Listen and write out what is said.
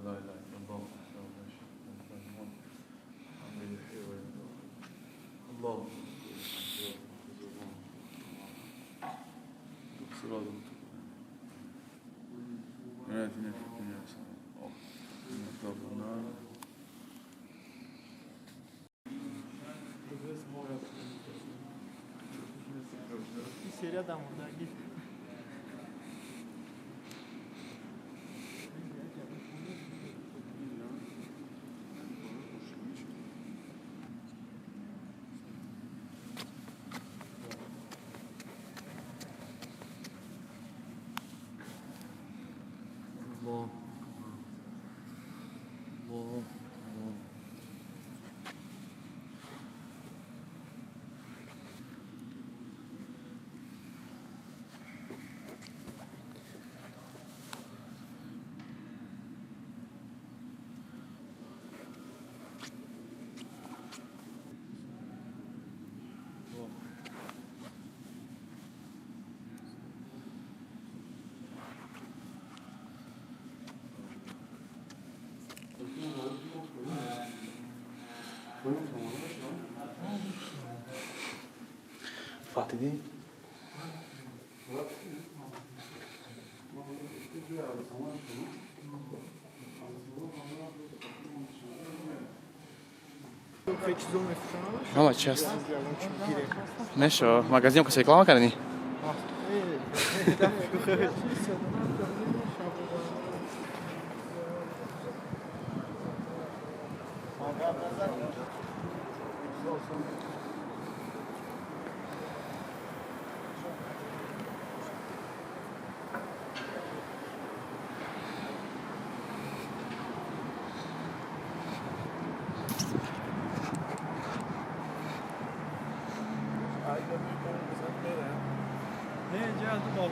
لا اله الا الله وحده لا شريك له عما يحيي ويميت اللهم صراط آتنا في الدنيا حسنة وقنا عذاب النار. Seria da onda aqui. Allah. Allah. Fatih değil. Mama, čest. Nešo, magazín ko se reklama karni? Ne? Cihat